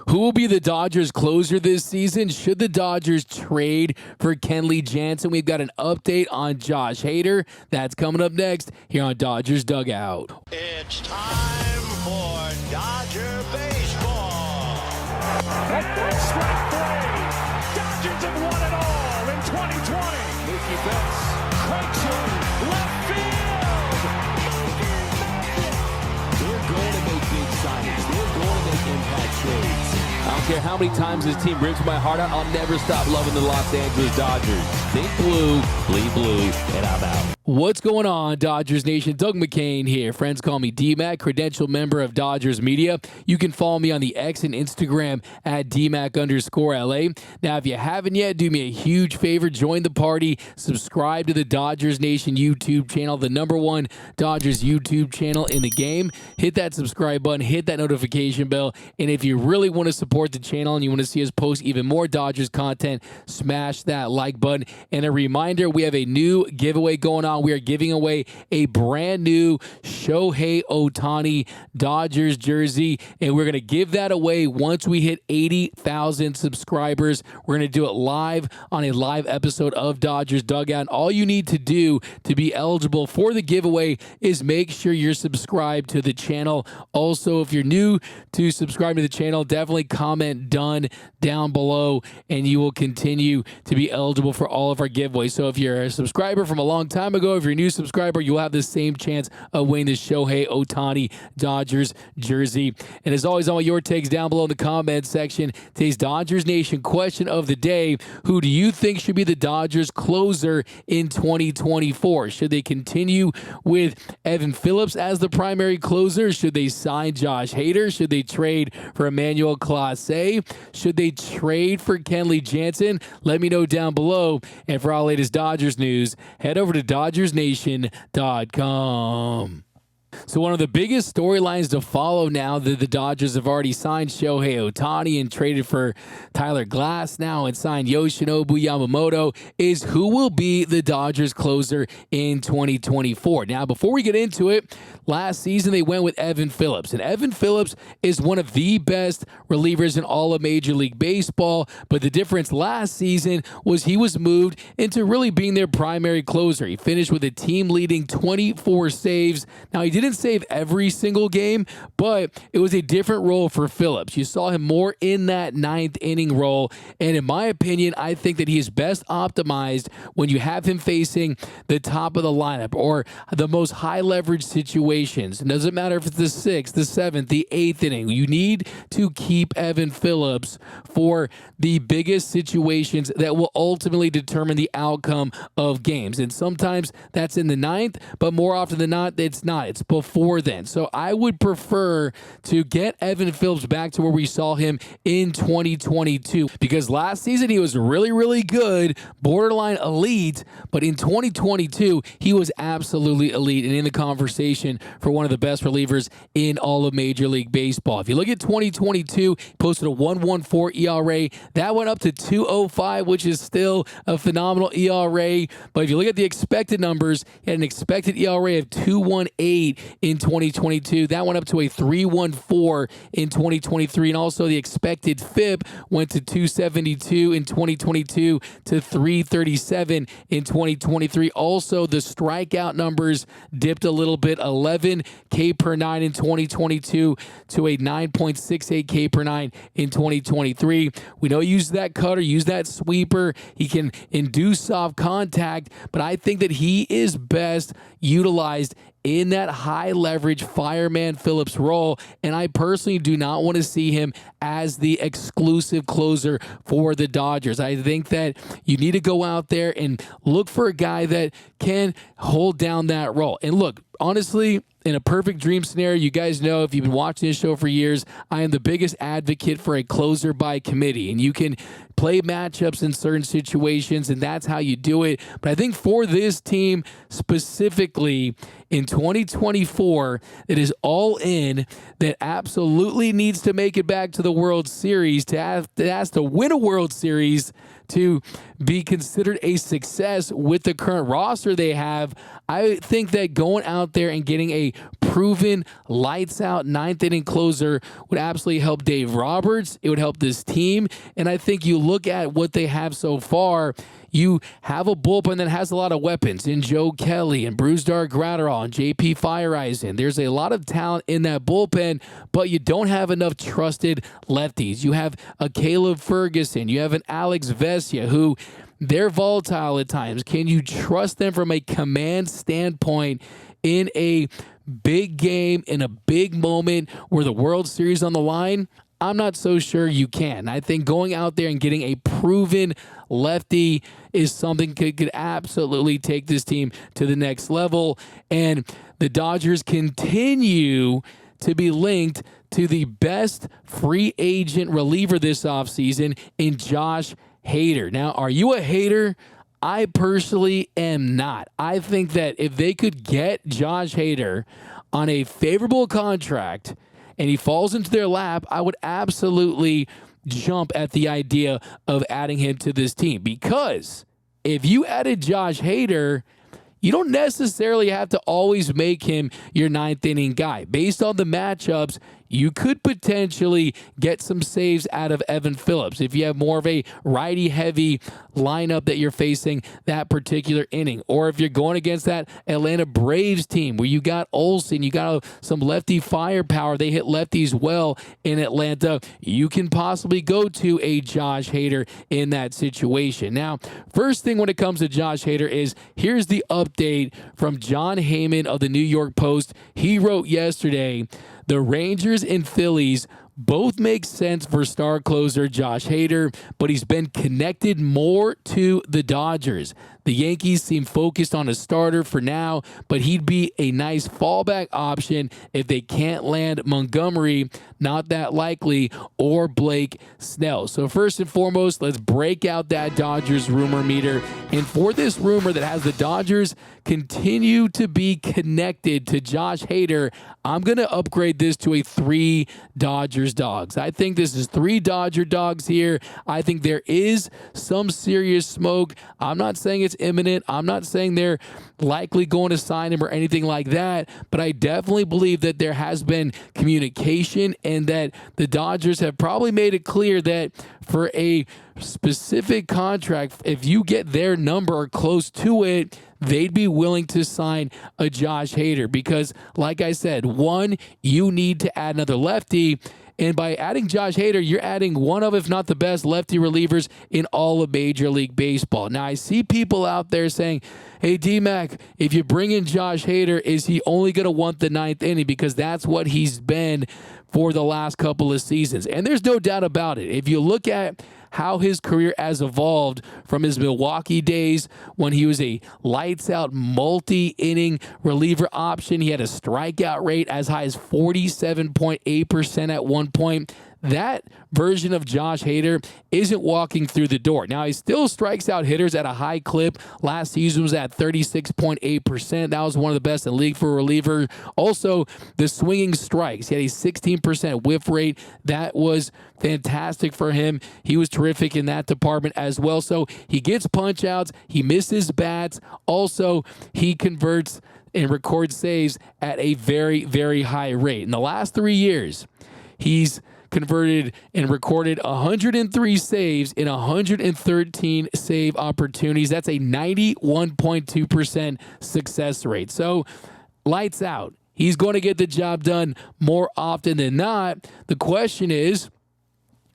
Who will be the Dodgers closer this season? Should the Dodgers trade for Kenley Jansen? We've got an update on Josh Hader. That's coming up next here on Dodgers Dugout. It's time for Dodger baseball. Strike three. Dodgers have won it all in 2020. Mookie Betts cranks it left field. They're going to make big signings. They're going to make impact trades. I don't care how many times this team rips my heart out, I'll never stop loving the Los Angeles Dodgers. Think blue, bleed blue, and I'm out. What's going on, Dodgers Nation? Doug McKain here. Friends call me DMAC, credentialed member of Dodgers Media. You can follow me on the X and Instagram at DMAC_LA. Now, if you haven't yet, do me a huge favor. Join the party. Subscribe to the Dodgers Nation YouTube channel, the #1 Dodgers YouTube channel in the game. Hit that subscribe button. Hit that notification bell. And if you really want to support the channel and you want to see us post even more Dodgers content, smash that like button. And a reminder, we have a new giveaway going on. We are giving away a brand new Shohei Ohtani Dodgers jersey, and we're going to give that away once we hit 80,000 subscribers. We're going to do it live on a live episode of Dodgers Dugout. And all you need to do to be eligible for the giveaway is make sure you're subscribed to the channel. Also, if you're new to subscribe to the channel, definitely comment "done" down below, and you will continue to be eligible for all of our giveaways. So if you're a subscriber from a long time ago, if you're a new subscriber, you'll have the same chance of winning the Shohei Ohtani Dodgers jersey. And as always, I want your takes down below in the comments section. Today's Dodgers Nation question of the day: who do you think should be the Dodgers closer in 2024? Should they continue with Evan Phillips as the primary closer? Should they sign Josh Hader? Should they trade for Emmanuel Clase? Should they trade for Kenley Jansen? Let me know down below. And for all latest Dodgers news, head over to DodgersNation.com. So one of the biggest storylines to follow now that the Dodgers have already signed Shohei Ohtani and traded for Tyler Glass now and signed Yoshinobu Yamamoto is who will be the Dodgers closer in 2024. Now, before we get into it, last season they went with Evan Phillips. And Evan Phillips is one of the best relievers in all of Major League Baseball. But the difference last season was he was moved into really being their primary closer. He finished with a team-leading 24 saves. Now, he didn't save every single game, but it was a different role for Phillips. You saw him more in that ninth inning role, and in my opinion, I think that he is best optimized when you have him facing the top of the lineup or the most high leverage situations. It doesn't matter if it's the sixth, the seventh, the eighth inning. You need to keep Evan Phillips for the biggest situations that will ultimately determine the outcome of games. And sometimes that's in the ninth, but more often than not, it's not. It's before then. So I would prefer to get Evan Phillips back to where we saw him in 2022, because last season he was really, really good, borderline elite, but in 2022 he was absolutely elite and in the conversation for one of the best relievers in all of Major League Baseball. If you look at 2022, he posted a 1.14 ERA. That went up to 2.05, which is still a phenomenal ERA. But if you look at the expected numbers, he had an expected ERA of 2.18 in 2022. That went up to a 3.14 in 2023. And also the expected FIP went to 2.72 in 2022 to 3.37 in 2023. Also, the strikeout numbers dipped a little bit, 11 K per nine in 2022 to a 9.68 K per nine in 2023. We know he uses that cutter, use that sweeper. He can induce soft contact, but I think that he is best utilized in that high leverage fireman Phillips role, and I personally do not want to see him as the exclusive closer for the Dodgers. I think that you need to go out there and look for a guy that can hold down that role. And look, honestly, in a perfect dream scenario, you guys know, if you've been watching this show for years, I am the biggest advocate for a closer by committee, and you can play matchups in certain situations, and that's how you do it. But I think for this team specifically in 2024, it is all in, that absolutely needs to make it back to the World Series, to has to win a World Series to be considered a success with the current roster they have. I think that going out out there and getting a proven lights-out ninth-inning closer would absolutely help Dave Roberts. It would help this team. And I think you look at what they have so far, you have a bullpen that has a lot of weapons in Joe Kelly and Brusdar Graterol and JP Fireeisen. There's a lot of talent in that bullpen, but you don't have enough trusted lefties. You have a Caleb Ferguson. You have an Alex Vesia who they're volatile at times. Can you trust them from a command standpoint in a big game, in a big moment where the World Series on the line? I'm not so sure you can. I think going out there and getting a proven lefty is something could absolutely take this team to the next level. And the Dodgers continue to be linked to the best free agent reliever this offseason in Josh Hader. Now, are you a hater? I personally am not. I think that if they could get Josh Hader on a favorable contract and he falls into their lap, I would absolutely jump at the idea of adding him to this team. Because if you added Josh Hader, you don't necessarily have to always make him your ninth inning guy. Based on the matchups, you could potentially get some saves out of Evan Phillips if you have more of a righty-heavy lineup that you're facing that particular inning. Or if you're going against that Atlanta Braves team where you got Olsen, you got some lefty firepower, they hit lefties well in Atlanta, you can possibly go to a Josh Hader in that situation. Now, first thing when it comes to Josh Hader is here's the update from John Heyman of the New York Post. He wrote yesterday, the Rangers and Phillies both make sense for star closer Josh Hader, but he's been connected more to the Dodgers. The Yankees seem focused on a starter for now, but he'd be a nice fallback option if they can't land Montgomery, not that likely, or Blake Snell. So first and foremost, let's break out that Dodgers rumor meter. And for this rumor that has the Dodgers continue to be connected to Josh Hader, I'm going to upgrade this to a 3 Dodgers dogs. I think this is 3 Dodger dogs here. I think there is some serious smoke. I'm not saying it's imminent. I'm not saying they're likely going to sign him or anything like that, but I definitely believe that there has been communication and that the Dodgers have probably made it clear that for a specific contract, if you get their number or close to it, they'd be willing to sign a Josh Hader because, like I said, one, you need to add another lefty. And by adding Josh Hader, you're adding one of, if not the best, lefty relievers in all of Major League Baseball. Now, I see people out there saying, hey, D-Mac, if you bring in Josh Hader, is he only going to want the 9th inning? Because that's what he's been for the last couple of seasons. And there's no doubt about it. If you look at how his career has evolved from his Milwaukee days when he was a lights-out multi-inning reliever option. He had a strikeout rate as high as 47.8% at one point. That version of Josh Hader isn't walking through the door. Now, he still strikes out hitters at a high clip. Last season was at 36.8%. That was one of the best in the league for a reliever. Also, the swinging strikes. He had a 16% whiff rate. That was fantastic for him. He was terrific in that department as well. So he gets punch outs. He misses bats. Also, he converts and records saves at a very, very high rate. In the last 3 years, he's converted and recorded 103 saves in 113 save opportunities. That's a 91.2% success rate. So, lights out. He's going to get the job done more often than not. The question is,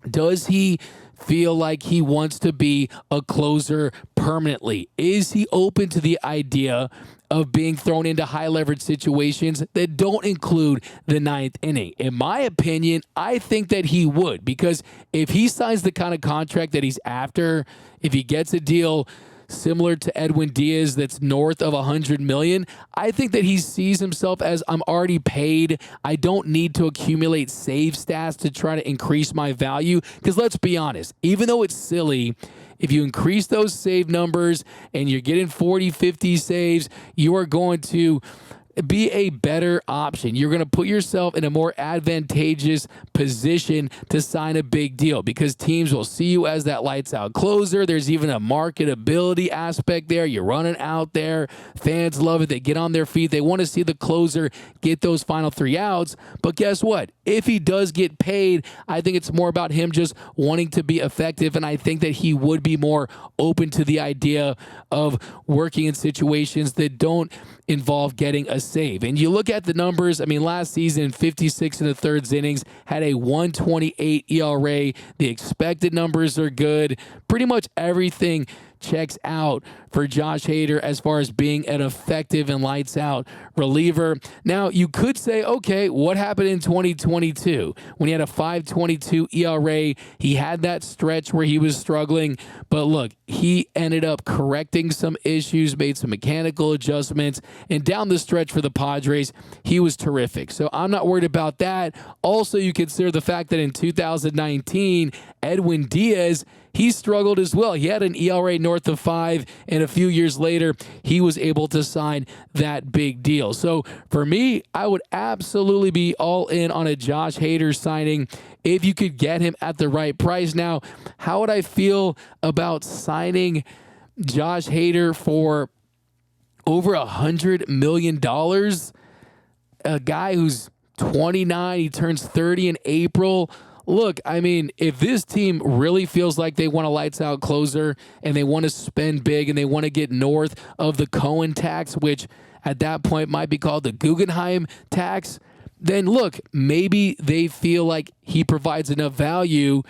does he feel like he wants to be a closer permanently? Is he open to the idea of being thrown into high leverage situations that don't include the 9th inning? In my opinion, I think that he would, because if he signs the kind of contract that he's after, if he gets a deal similar to Edwin Diaz that's north of $100 million, I think that he sees himself as, I'm already paid. I don't need to accumulate save stats to try to increase my value. Because let's be honest, even though it's silly, if you increase those save numbers and you're getting 40, 50 saves, you are going to be a better option. You're going to put yourself in a more advantageous position to sign a big deal because teams will see you as that lights out closer. There's even a marketability aspect there. You're running out there. Fans love it. They get on their feet. They want to see the closer get those final 3 outs. But guess what? If he does get paid, I think it's more about him just wanting to be effective. And I think that he would be more open to the idea of working in situations that don't involve getting a save. And you look at the numbers, I mean, last season, 56 in the third innings, had a 1.28 ERA. The expected numbers are good. Pretty much everything checks out for Josh Hader as far as being an effective and lights out reliever. Now, you could say, okay, what happened in 2022 when he had a 5.22 ERA? He had that stretch where he was struggling, but look, he ended up correcting some issues, made some mechanical adjustments, and down the stretch for the Padres, he was terrific. So I'm not worried about that. Also, you consider the fact that in 2019, Edwin Diaz, he struggled as well. He had an ERA north of 5, and a few years later, he was able to sign that big deal. So for me, I would absolutely be all in on a Josh Hader signing if you could get him at the right price. Now, how would I feel about signing Josh Hader for over $100 million? A guy who's 29, he turns 30 in April. Look, I mean, if this team really feels like they want a lights-out closer and they want to spend big and they want to get north of the Cohen tax, which at that point might be called the Guggenheim tax, then look, maybe they feel like he provides enough value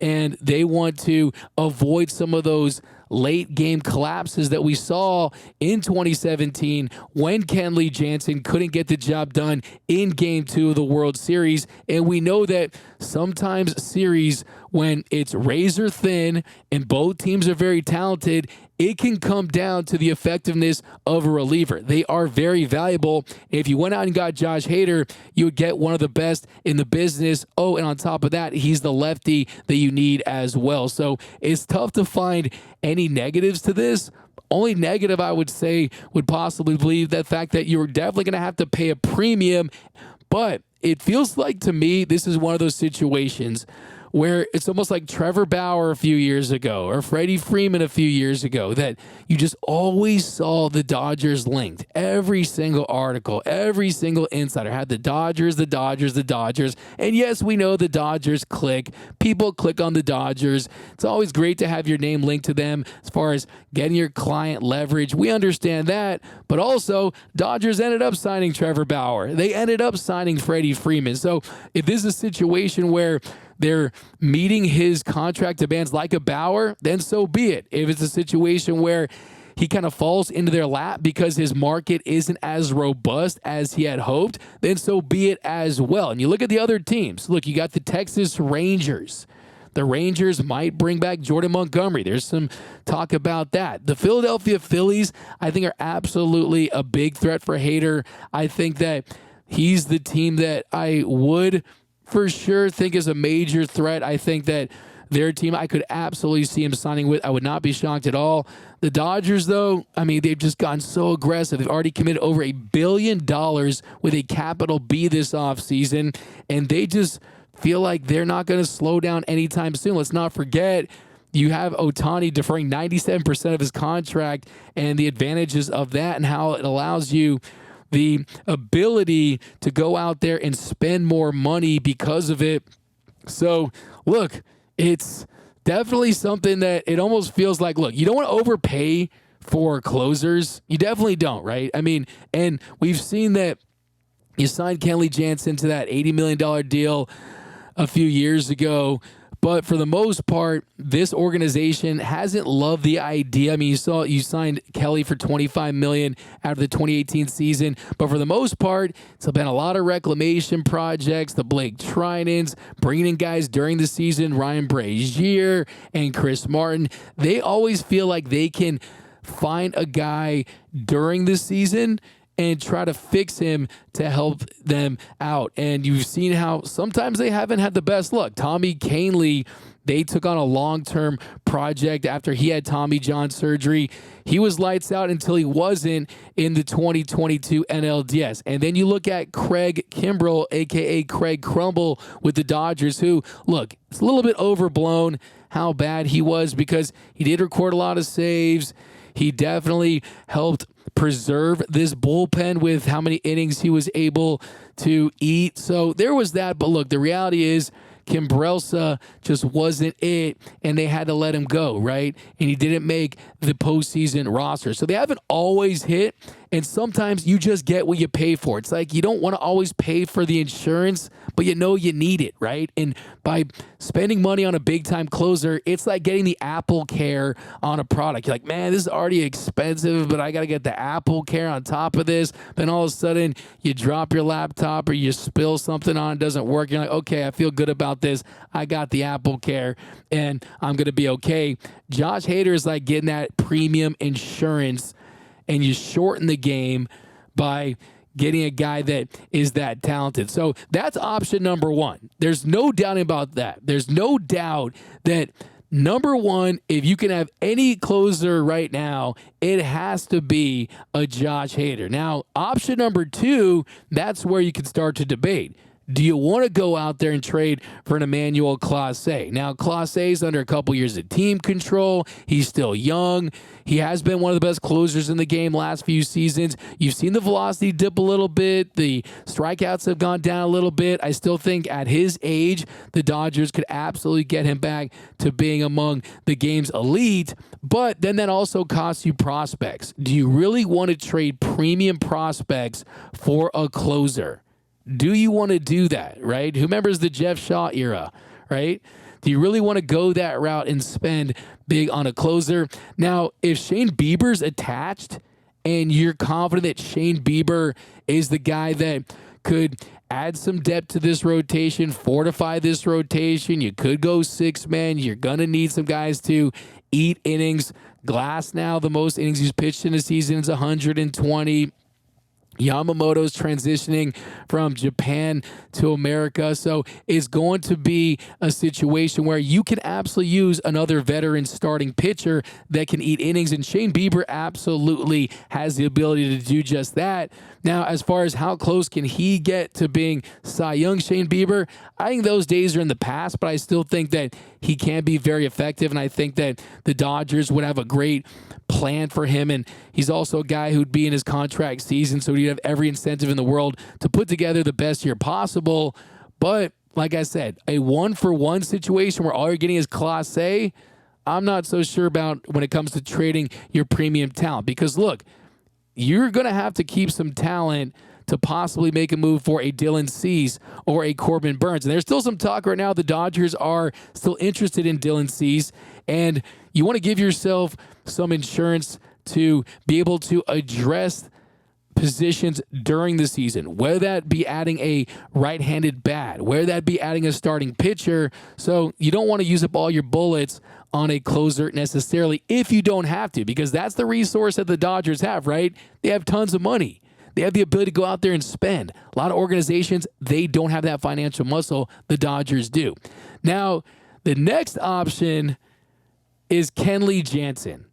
and they want to avoid some of those late game collapses that we saw in 2017 when Kenley Jansen couldn't get the job done in Game 2 of the World Series. And we know that sometimes series, when it's razor thin and both teams are very talented, it can come down to the effectiveness of a reliever. They are very valuable. If you went out and got Josh Hader, you would get one of the best in the business. Oh, and on top of that, he's the lefty that you need as well. So it's tough to find any negatives to this. Only negative I would say would possibly be the fact that you're definitely going to have to pay a premium. But it feels like to me this is one of those situations where it's almost like Trevor Bauer a few years ago or Freddie Freeman a few years ago, that you just always saw the Dodgers linked. Every single article, every single insider had the Dodgers, the Dodgers, the Dodgers. And yes, we know the Dodgers click. People click on the Dodgers. It's always great to have your name linked to them as far as getting your client leverage. We understand that. But also, Dodgers ended up signing Trevor Bauer. They ended up signing Freddie Freeman. So if this is a situation where they're meeting his contract demands like a Bauer, then so be it. If it's a situation where he kind of falls into their lap because his market isn't as robust as he had hoped, then so be it as well. And you look at the other teams. Look, you got the Texas Rangers. The Rangers might bring back Jordan Montgomery. There's some talk about that. The Philadelphia Phillies, I think, are absolutely a big threat for Hader. I think that he's the team that I would for sure think is a major threat. I think that their team, I could absolutely see him signing with. I would not be shocked at all. The Dodgers, though, I mean, they've just gotten so aggressive. They've already committed over $1 billion with a capital B this offseason, and they just feel like they're not going to slow down anytime soon. Let's not forget, you have Ohtani deferring 97% of his contract and the advantages of that and how it allows you the ability to go out there and spend more money because of it. So, look, it's definitely something that it almost feels like, look, you don't want to overpay for closers. You definitely don't, right? I mean, and we've seen that you signed Kenley Jansen to that $80 million deal a few years ago. But for the most part, this organization hasn't loved the idea. I mean, you signed Kelly for $25 million after the 2018 season. But for the most part, it's been a lot of reclamation projects, the Blake Trinans, bringing in guys during the season, Ryan Brazier and Chris Martin. They always feel like they can find a guy during the season and try to fix him to help them out. And you've seen how sometimes they haven't had the best luck. Tommy Kenley, they took on a long-term project after he had Tommy John surgery. He was lights out until he wasn't in the 2022 NLDS. And then you look at Craig Kimbrell, a.k.a. Craig Crumble, with the Dodgers, who, look, it's a little bit overblown how bad he was because he did record a lot of saves. He definitely helped preserve this bullpen with how many innings he was able to eat. So there was that. But look, the reality is Kimbrelsa just wasn't it, and they had to let him go, right? And he didn't make the postseason roster. So they haven't always hit, and sometimes you just get what you pay for. It's like you don't want to always pay for the insurance, but you know you need it, right? And by spending money on a big-time closer, it's like getting the Apple Care on a product. You're like, man, this is already expensive, but I got to get the Apple Care on top of this. Then all of a sudden, you drop your laptop or you spill something on, it doesn't work. You're like, okay, I feel good about this. I got the Apple Care, and I'm going to be okay. Josh Hader is like getting that premium insurance, and you shorten the game by getting a guy that is that talented. So that's option number one. There's no doubting about that. There's no doubt that number one, if you can have any closer right now, it has to be a Josh Hader. Now, option number two, that's where you can start to debate. Do you want to go out there and trade for an Emmanuel Clase? Now, Clase is under a couple years of team control. He's still young. He has been one of the best closers in the game last few seasons. You've seen the velocity dip a little bit. The strikeouts have gone down a little bit. I still think at his age, the Dodgers could absolutely get him back to being among the game's elite. But then that also costs you prospects. Do you really want to trade premium prospects for a closer? Do you want to do that, right? Who remembers the Jeff Shaw era, right? Do you really want to go that route and spend big on a closer? Now, if Shane Bieber's attached and you're confident that Shane Bieber is the guy that could add some depth to this rotation, fortify this rotation, you could go six-man. You're going to need some guys to eat innings. Glass now, the most innings he's pitched in a season is 120. Yamamoto's transitioning from Japan to America. So it's going to be a situation where you can absolutely use another veteran starting pitcher that can eat innings. And Shane Bieber absolutely has the ability to do just that. Now, as far as how close can he get to being Cy Young Shane Bieber, I think those days are in the past, but I still think that he can be very effective. And I think that the Dodgers would have a great plan for him. And he's also a guy who'd be in his contract season, so he'd have every incentive in the world to put together the best year possible. But like I said, a one-for-one situation where all you're getting is Clase, I'm not so sure about when it comes to trading your premium talent. Because look, you're going to have to keep some talent to possibly make a move for a Dylan Cease or a Corbin Burns. And there's still some talk right now. The Dodgers are still interested in Dylan Cease, and you want to give yourself some insurance to be able to address positions during the season, whether that be adding a right-handed bat, whether that be adding a starting pitcher. So you don't want to use up all your bullets on a closer necessarily if you don't have to, because that's the resource that the Dodgers have, right? They have tons of money. They have the ability to go out there and spend. A lot of organizations, they don't have that financial muscle. The Dodgers do. Now, the next option is Kenley Jansen.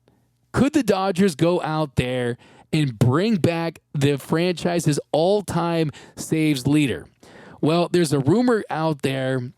Could the Dodgers go out there and bring back the franchise's all-time saves leader? Well, there's a rumor out there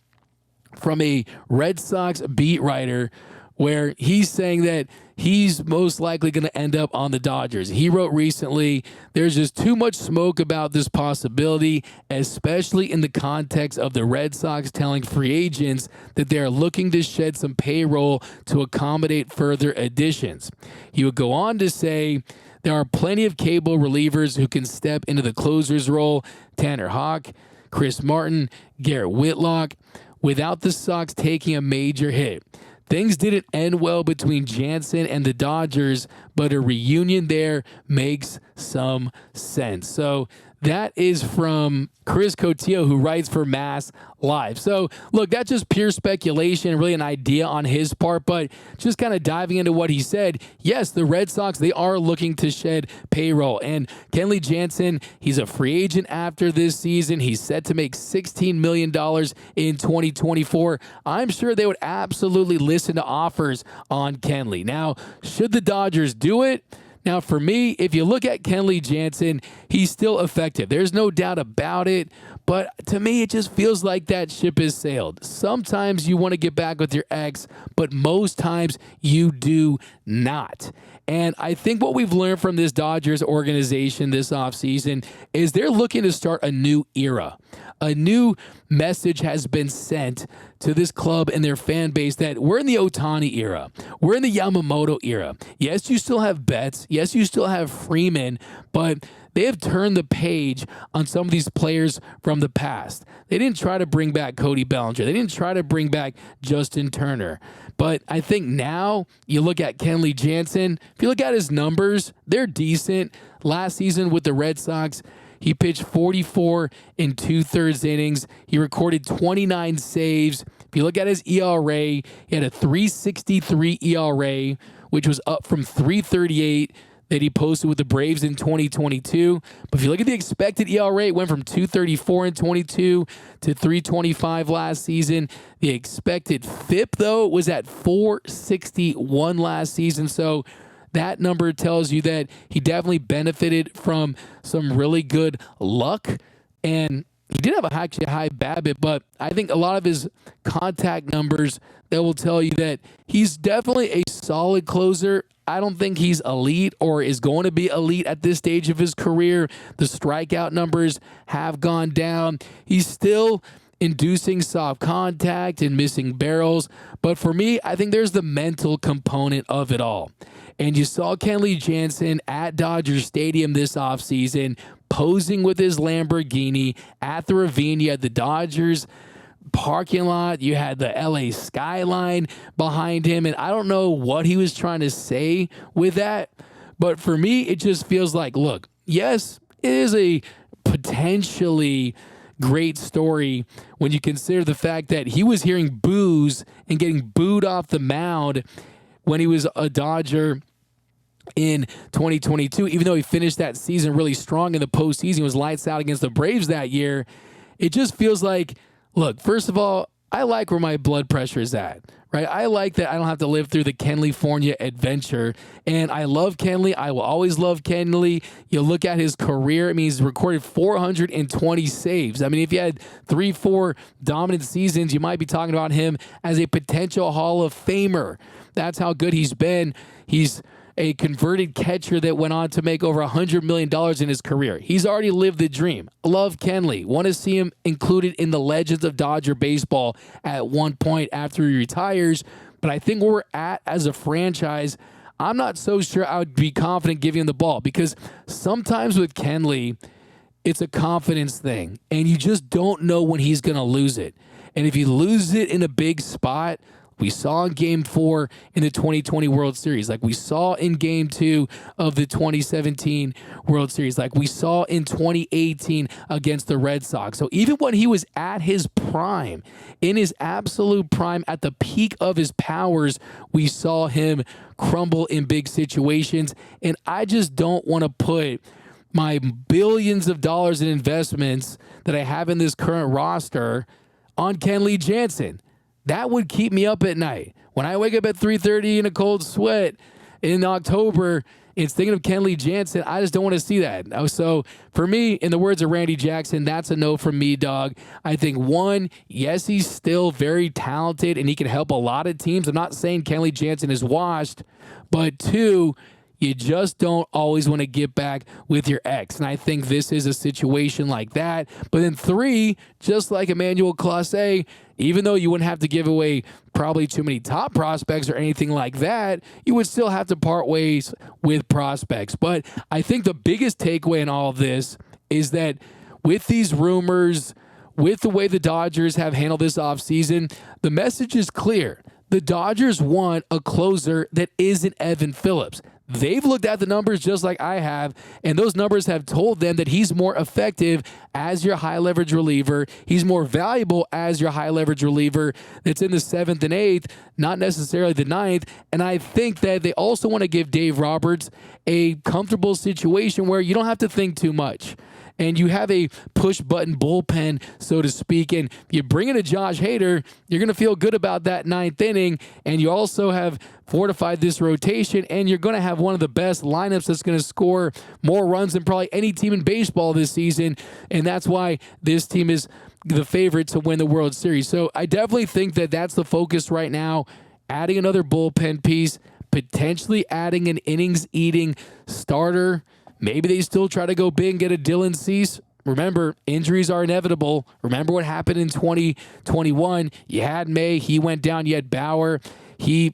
from a Red Sox beat writer where he's saying that he's most likely going to end up on the Dodgers. He wrote recently, there's just too much smoke about this possibility, especially in the context of the Red Sox telling free agents that they are looking to shed some payroll to accommodate further additions. He would go on to say, there are plenty of cable relievers who can step into the closer's role, Tanner Houck, Chris Martin, Garrett Whitlock, without the Sox taking a major hit. Things didn't end well between Jansen and the Dodgers, but a reunion there makes some sense. So That is from Chris Cotillo, who writes for Mass Live. So, look, that's just pure speculation, really an idea on his part, but just kind of diving into what he said, yes, the Red Sox, they are looking to shed payroll. And Kenley Jansen, he's a free agent after this season. He's set to make $16 million in 2024. I'm sure they would absolutely listen to offers on Kenley. Now, should the Dodgers do it? Now, for me, if you look at Kenley Jansen, he's still effective. There's no doubt about it. But to me, it just feels like that ship has sailed. Sometimes you want to get back with your ex, but most times you do not. And I think what we've learned from this Dodgers organization this offseason is they're looking to start a new era. A new message has been sent to this club and their fan base that we're in the Ohtani era. We're in the Yamamoto era. Yes, you still have Betts. Yes, you still have Freeman, but they have turned the page on some of these players from the past. They didn't try to bring back Cody Bellinger. They didn't try to bring back Justin Turner. But I think now you look at Kenley Jansen. If you look at his numbers, they're decent. Last season with the Red Sox, he pitched 44 in 2/3 innings. He recorded 29 saves. If you look at his ERA, he had a 3.63 ERA, which was up from 3.38 that he posted with the Braves in 2022. But if you look at the expected ERA, it went from 2.34 in 22 to 3.25 last season. The expected FIP, though, was at 4.61 last season. So that number tells you that he definitely benefited from some really good luck. And he did have actually a high BABIP, but I think a lot of his contact numbers that will tell you that he's definitely a solid closer. I don't think he's elite or is going to be elite at this stage of his career. The strikeout numbers have gone down. He's still inducing soft contact and missing barrels. But for me, I think there's the mental component of it all. And you saw Kenley Jansen at Dodger Stadium this offseason posing with his Lamborghini at the Ravine. You had the Dodgers parking lot. You had the LA skyline behind him. And I don't know what he was trying to say with that. But for me, it just feels like, look, yes, it is a potentially great story when you consider the fact that he was hearing boos and getting booed off the mound when he was a Dodger in 2022, even though he finished that season really strong in the postseason. He was lights out against the Braves that year. It just feels like, look, first of all, I like where my blood pressure is at, right? I like that I don't have to live through the Kenley adventure. And I love Kenley. I will always love Kenley. You look at his career. I mean, he's recorded 420 saves. I mean, if you had 3-4 dominant seasons, you might be talking about him as a potential Hall of Famer. That's how good he's been. He's a converted catcher that went on to make over $100 million in his career. He's already lived the dream. Love Kenley. Want to see him included in the legends of Dodger baseball at one point after he retires. But I think where we're at as a franchise, I'm not so sure I would be confident giving him the ball, because sometimes with Kenley, it's a confidence thing, and you just don't know when he's going to lose it. And if he loses it in a big spot, we saw in Game 4 in the 2020 World Series, like we saw in Game 2 of the 2017 World Series, like we saw in 2018 against the Red Sox. So even when he was at his prime, in his absolute prime, at the peak of his powers, we saw him crumble in big situations. And I just don't want to put my billions of dollars in investments that I have in this current roster on Kenley Jansen. That would keep me up at night. When I wake up at 3:30 in a cold sweat in October, it's thinking of Kenley Jansen. I just don't want to see that. So for me, in the words of Randy Jackson, that's a no from me, dog. I think, one, yes, he's still very talented and he can help a lot of teams. I'm not saying Kenley Jansen is washed, but two, you just don't always want to get back with your ex. And I think this is a situation like that. But then three, just like Emmanuel Clase, even though you wouldn't have to give away probably too many top prospects or anything like that, you would still have to part ways with prospects. But I think the biggest takeaway in all of this is that with these rumors, with the way the Dodgers have handled this offseason, the message is clear. The Dodgers want a closer that isn't Evan Phillips. they've looked at the numbers just like I have, and those numbers have told them that he's more effective as your high-leverage reliever. He's more valuable as your high-leverage reliever that's in the 7th and 8th, not necessarily the 9th. And I think that they also want to give Dave Roberts a comfortable situation where you don't have to think too much. And you have a push-button bullpen, so to speak, and you bring in a Josh Hader, you're going to feel good about that 9th inning, and you also have fortified this rotation, and you're going to have one of the best lineups that's going to score more runs than probably any team in baseball this season, and that's why this team is the favorite to win the World Series. So I definitely think that that's the focus right now, adding another bullpen piece, potentially adding an innings-eating starter. Maybe they still try to go big and get a Dylan Cease. Remember, injuries are inevitable. Remember what happened in 2021. You had May. He went down. You had Bauer. He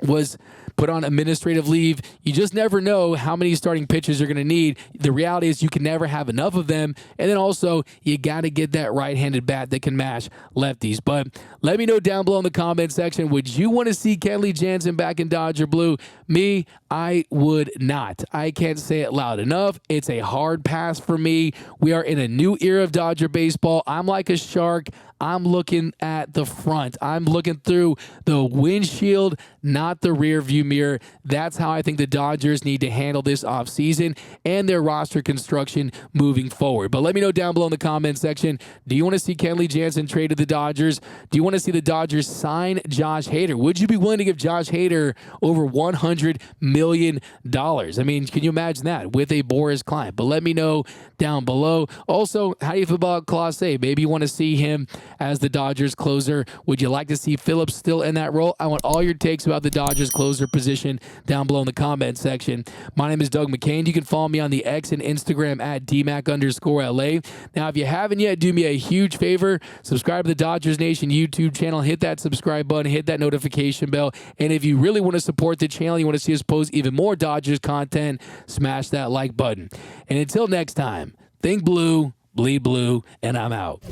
was put on administrative leave. You just never know how many starting pitchers you're going to need. The reality is you can never have enough of them. And then also, you got to get that right-handed bat that can mash lefties. But let me know down below in the comment section, would you want to see Kenley Jansen back in Dodger Blue? Me, I would not. I can't say it loud enough. It's a hard pass for me. We are in a new era of Dodger baseball. I'm like a shark. I'm looking at the front. I'm looking through the windshield, not the rear view mirror. That's how I think the Dodgers need to handle this offseason and their roster construction moving forward. But let me know down below in the comment section, do you want to see Kenley Jansen trade to the Dodgers? Do you want to see the Dodgers sign Josh Hader? Would you be willing to give Josh Hader over $100 million? I mean, can you imagine that with a Boris Klein? But let me know down below. Also, how do you feel about Clase? Maybe you want to see him as the Dodgers closer. Would you like to see Phillips still in that role? I want all your takes about the Dodgers closer position down below in the comment section. My name is Doug McKain. You can follow me on the X and Instagram at DMac_LA. Now, if you haven't yet, do me a huge favor. Subscribe to the Dodgers Nation YouTube channel. Hit that subscribe button. Hit that notification bell. And if you really want to support the channel, you want to see us post even more Dodgers content, smash that like button. And until next time, think blue, bleed blue, and I'm out.